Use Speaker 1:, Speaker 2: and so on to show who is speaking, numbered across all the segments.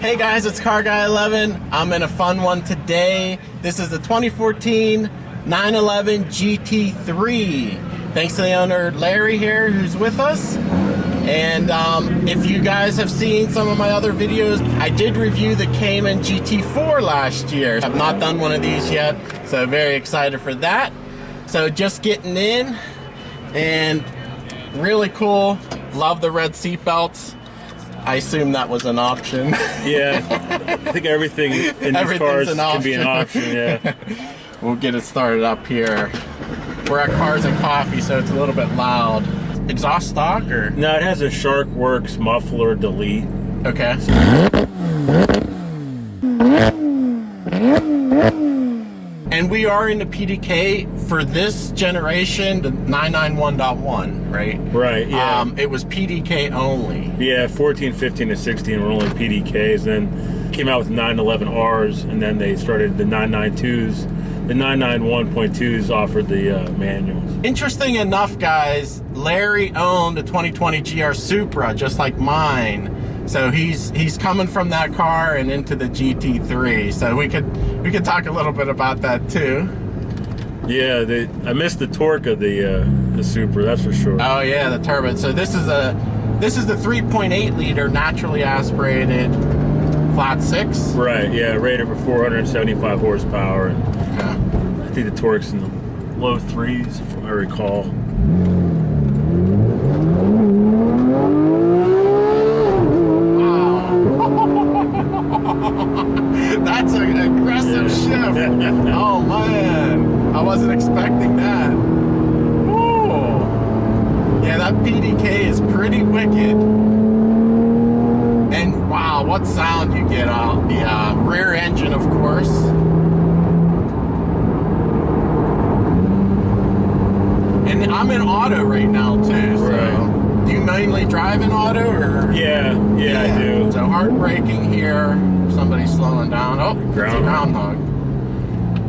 Speaker 1: Hey guys, it's Car Guy 11. I'm in a fun one today. This is the 2014 911 GT3. Thanks to the owner Larry here who's with us. And if you guys have seen some of my other videos, I did review the Cayman GT4 last year. I've not done one of these yet, so very excited for that. So just getting in, and really cool. Love the red seat belts. I assume that was an option.
Speaker 2: Yeah, I think everything in these cars can be an option, yeah.
Speaker 1: We'll get it started up here. We're at Cars and Coffee, so it's a little bit loud. Exhaust stock, or?
Speaker 2: No, it has a SharkWorks muffler delete.
Speaker 1: Okay. And we are in the PDK for this generation, the 991.1, right?
Speaker 2: Right, yeah.
Speaker 1: It was PDK only.
Speaker 2: Yeah, 14, 15, and 16 were only PDKs. Then came out with 911Rs, and then they started the 992s. The 991.2s offered the manuals.
Speaker 1: Interesting enough, guys, Larry owned a 2020 GR Supra, just like mine. So he's coming from that car and into the GT3. So we could talk a little bit about that too.
Speaker 2: Yeah, I missed the torque of the Supra, that's for sure.
Speaker 1: Oh yeah, the turbo. So this is the 3.8 liter naturally aspirated flat six.
Speaker 2: Right. Yeah, rated for 475 horsepower.
Speaker 1: Okay.
Speaker 2: I think the torque's in the low threes, if I recall.
Speaker 1: That's an aggressive shift. Oh man, I wasn't expecting that. Ooh. Yeah, that PDK is pretty wicked. And wow, what sound you get out the rear engine, of course. And I'm in auto right now too, so
Speaker 2: right.
Speaker 1: Do you mainly drive in auto, or?
Speaker 2: Yeah, I do.
Speaker 1: So hard braking here. Somebody's slowing down. Oh, it's a groundhog.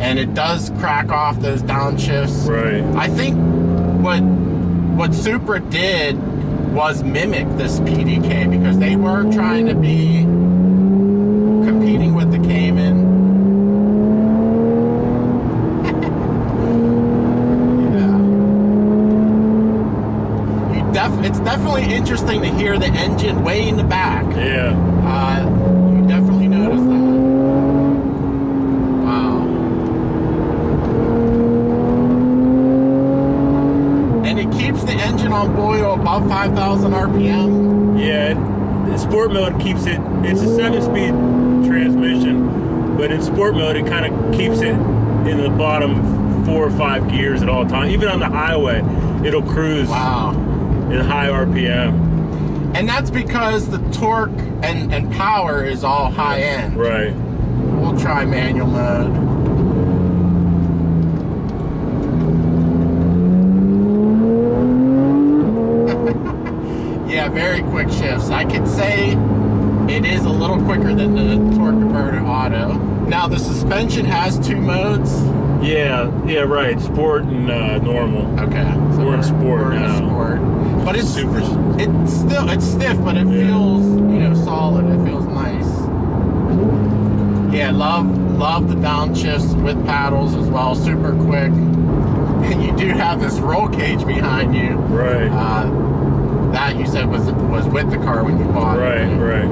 Speaker 1: And it does crack off those downshifts.
Speaker 2: Right.
Speaker 1: I think what Supra did was mimic this PDK, because they were trying to be competing with the Cayman. Yeah. It's definitely interesting to hear the engine way in the back.
Speaker 2: Yeah.
Speaker 1: You definitely notice that. Wow. And it keeps the engine on boil above 5,000 RPM.
Speaker 2: Yeah, the sport mode keeps it, it's a 7-speed transmission, but in sport mode it kind of keeps it in the bottom 4 or 5 gears at all times. Even on the highway, it'll cruise in high RPM.
Speaker 1: And that's because the torque and power is all high end.
Speaker 2: Right.
Speaker 1: We'll try manual mode. Yeah, very quick shifts. I could say it is a little quicker than the torque converter auto. Now the suspension has 2 modes.
Speaker 2: Yeah, right. Sport and normal.
Speaker 1: Okay. So
Speaker 2: we're in sport now.
Speaker 1: Sport. But it's
Speaker 2: super.
Speaker 1: It's stiff, but it feels, solid. It feels nice. Yeah, love the downshifts with paddles as well. Super quick. And you do have this roll cage behind you.
Speaker 2: Right.
Speaker 1: That you said was with the car when you bought it.
Speaker 2: Right.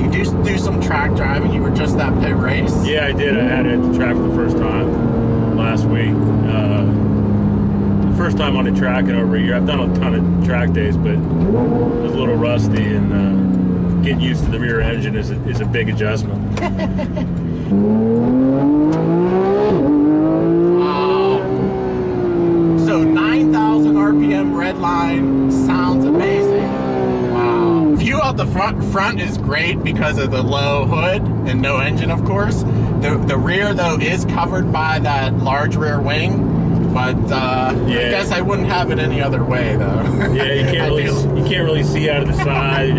Speaker 1: You do some track driving. You were just at pit race.
Speaker 2: Yeah, I did. I had it at the track for the first time last week. First time on the track in over a year. I've done a ton of track days, but it was a little rusty, and getting used to the rear engine is a big adjustment.
Speaker 1: Wow. So 9,000 RPM red line sounds amazing. Wow. View out the front is great because of the low hood and no engine, of course. The rear, though, is covered by that large rear wing. But I guess I wouldn't have it any other way, though.
Speaker 2: Yeah, you can't really see out of the side.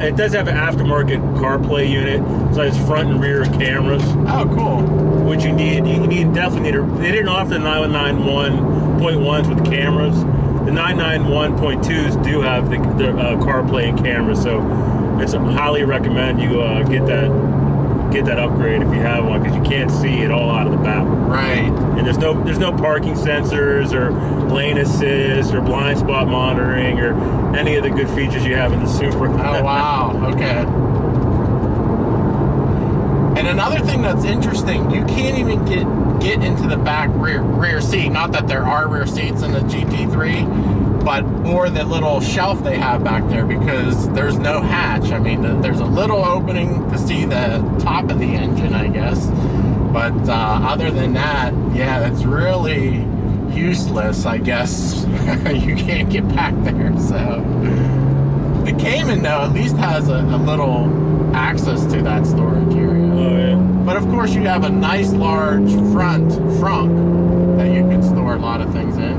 Speaker 2: It does have an aftermarket CarPlay unit, so it's front and rear cameras.
Speaker 1: Oh, cool.
Speaker 2: Which you definitely need. They didn't offer the 991.1s with cameras. The 991.2s do have the CarPlay and cameras, so it's highly recommend you get that upgrade if you have one, because you can't see it all out of the back.
Speaker 1: Right.
Speaker 2: And there's no parking sensors or lane assist or blind spot monitoring or any of the good features you have in the Supra.
Speaker 1: Oh wow. Okay. And another thing that's interesting, you can't even get into the back rear seat. Not that there are rear seats in the GT3, but or the little shelf they have back there, because there's no hatch. I mean, there's a little opening to see the top of the engine, I guess. But other than that, yeah, that's really useless, I guess. You can't get back there. So the Cayman, though, at least has a little access to that storage area.
Speaker 2: Oh yeah.
Speaker 1: But of course, you have a nice large front trunk that you can store a lot of things in.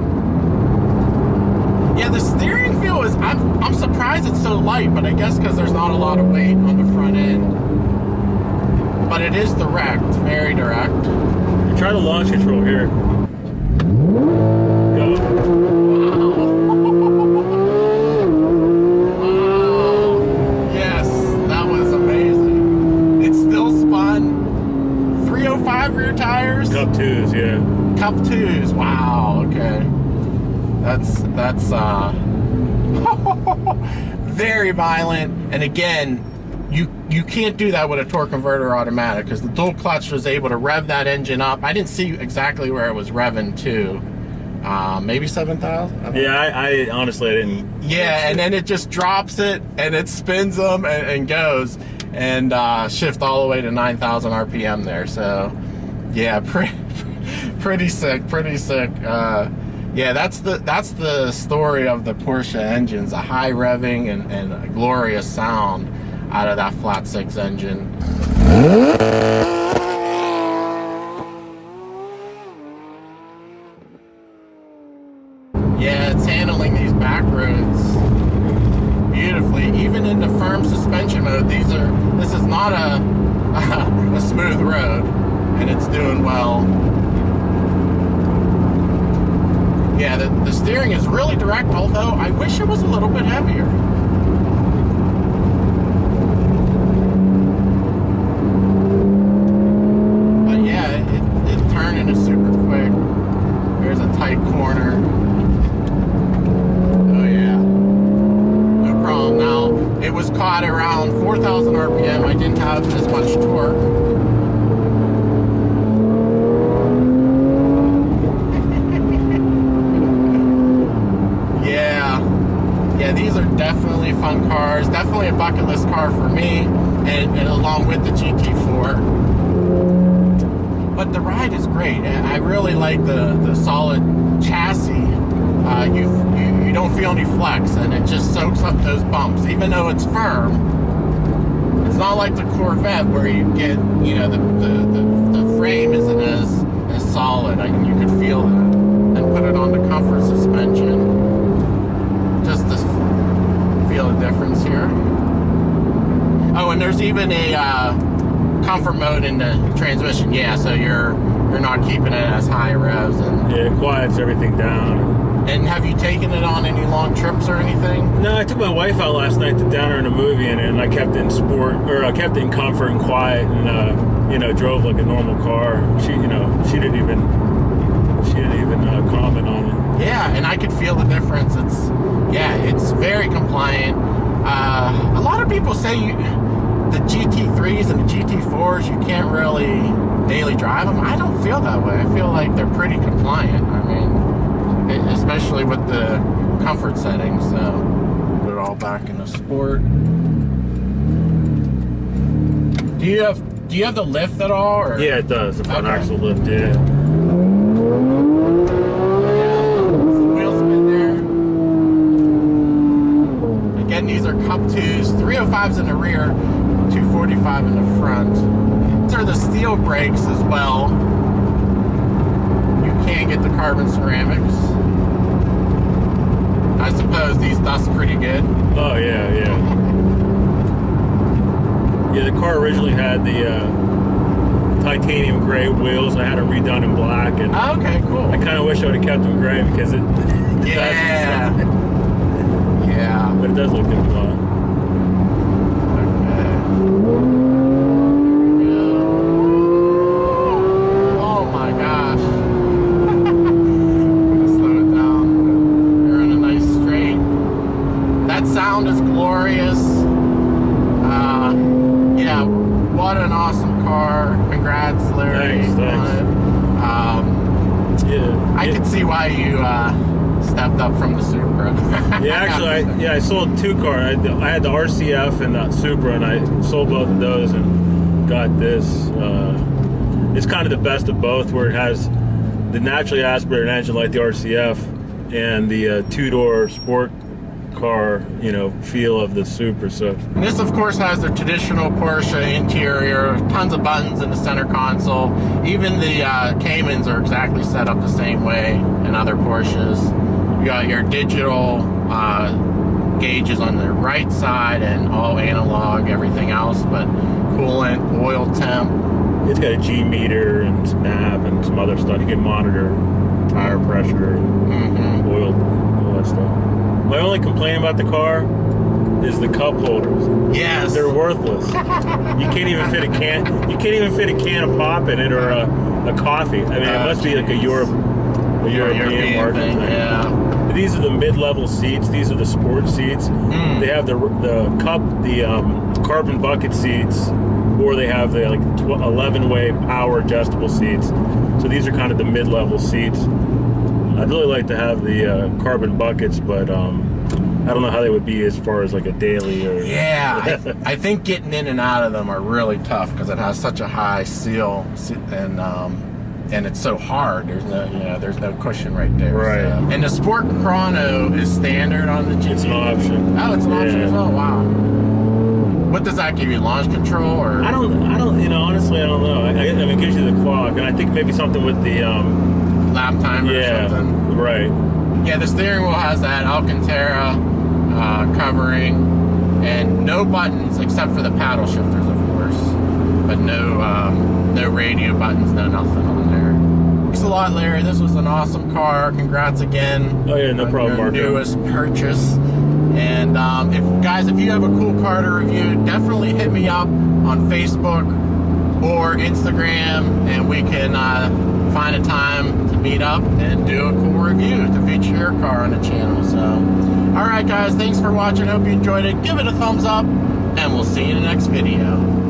Speaker 1: Yeah, the steering feel is, I'm surprised it's so light, but I guess because there's not a lot of weight on the front end. But it is direct, very direct.
Speaker 2: Try the launch control here. Go. Rear tires? Cup 2s, yeah.
Speaker 1: Cup 2s, wow, okay. That's very violent. And again, you can't do that with a torque converter automatic, because the dual clutch was able to rev that engine up. I didn't see exactly where it was revving to. Maybe 7,000?
Speaker 2: Yeah, I honestly I didn't.
Speaker 1: Yeah, and then it just drops it and it spins them and goes, and shift all the way to 9,000 RPM there. So yeah, pretty sick. Yeah, that's the story of the Porsche engines, a high revving and a glorious sound out of that flat six engine. Yeah, it's handling these back roads beautifully, even in the firm suspension mode. This is not a smooth road, and it's doing well. Yeah, the steering is really direct, although I wish it was a little bit heavier. But yeah, it's turning is super quick. There's a tight corner. Oh yeah, no problem. Now, it was caught around 4,000 RPM. I didn't have as much torque. These are definitely fun cars, definitely a bucket list car for me, and along with the GT4. But the ride is great. I really like the solid chassis. You don't feel any flex, and it just soaks up those bumps, even though it's firm. It's not like the Corvette where you get, you know, the frame isn't as solid. You could feel that, and put it on the comfort suspension. Just to feel a difference here. Oh, and there's even a comfort mode in the transmission. Yeah, so you're not keeping it as high revs, and
Speaker 2: yeah, it quiets everything down.
Speaker 1: And have you taken it on any long trips or anything?
Speaker 2: No, I took my wife out last night to down her in a movie, and I kept it in sport, or I kept it in comfort and quiet, and you know, drove like a normal car. She didn't even comment on it.
Speaker 1: Yeah, and I could feel the difference. It's very compliant. A lot of people say the GT3s and the GT4s, you can't really daily drive them. I don't feel that way. I feel like they're pretty compliant. I mean, especially with the comfort settings. So put it all back into sport. Do you have the lift at all? Or?
Speaker 2: Yeah, it does. The front axle lift, yeah. Again, these are Cup 2s, 305s in the rear, 245 in the front. These are the steel brakes as well. You can get the carbon ceramics. I suppose these dust pretty good. Oh yeah. Yeah, the car originally had the titanium gray wheels. I had them redone in black, and
Speaker 1: okay, cool.
Speaker 2: I kind of wish I would have kept them gray, because it
Speaker 1: yeah.
Speaker 2: But it does look good.
Speaker 1: congrats, Larry.
Speaker 2: Thanks. Yeah.
Speaker 1: I can see why you stepped up from the Supra.
Speaker 2: Yeah, actually, I sold 2 cars. I had the RCF and the Supra, and I sold both of those and got this. It's kind of the best of both, where it has the naturally aspirated engine like the RCF and the 2-door sport car, you know, feel of the Supra. So
Speaker 1: and this, of course, has the traditional Porsche interior, tons of buttons in the center console. Even the Caymans are exactly set up the same way in other Porsches. You got your digital gauges on the right side and all analog, everything else, but coolant, oil temp.
Speaker 2: it's got a G meter and some nav and some other stuff. You can monitor tire pressure, oil, all that stuff. My only complaint about the car is the cup holders.
Speaker 1: Yes,
Speaker 2: They're worthless. You can't even fit a can. You can't even fit a can of pop in it, or a coffee. I mean, it must be like a European market thing.
Speaker 1: Yeah.
Speaker 2: These are the mid-level seats. These are the sport seats. They have the carbon bucket seats, or they have the 11-way power adjustable seats. So these are kind of the mid-level seats. I'd really like to have the carbon buckets, but I don't know how they would be as far as like a daily or.
Speaker 1: Yeah, I think getting in and out of them are really tough because it has such a high seal and it's so hard. There's no cushion right there.
Speaker 2: Right.
Speaker 1: So. And the Sport Chrono is standard on the GT.
Speaker 2: It's an option.
Speaker 1: Oh, it's an option as well. Wow. What does that give you? Launch control or?
Speaker 2: I don't. Honestly, I don't know. I mean, it gives you the clock, and I think maybe something with the
Speaker 1: lap timer or something.
Speaker 2: Right.
Speaker 1: Yeah, the steering wheel has that Alcantara covering, and no buttons except for the paddle shifters, of course. But no radio buttons, no nothing on there. Thanks a lot, Larry. This was an awesome car. Congrats again.
Speaker 2: Oh yeah, no problem,
Speaker 1: Your
Speaker 2: Marco.
Speaker 1: newest purchase. And if you have a cool car to review, definitely hit me up on Facebook or Instagram, and we can find a time to meet up and do a cool review to feature your car on the channel. So, all right, guys, thanks for watching. Hope you enjoyed it. Give it a thumbs up, and we'll see you in the next video.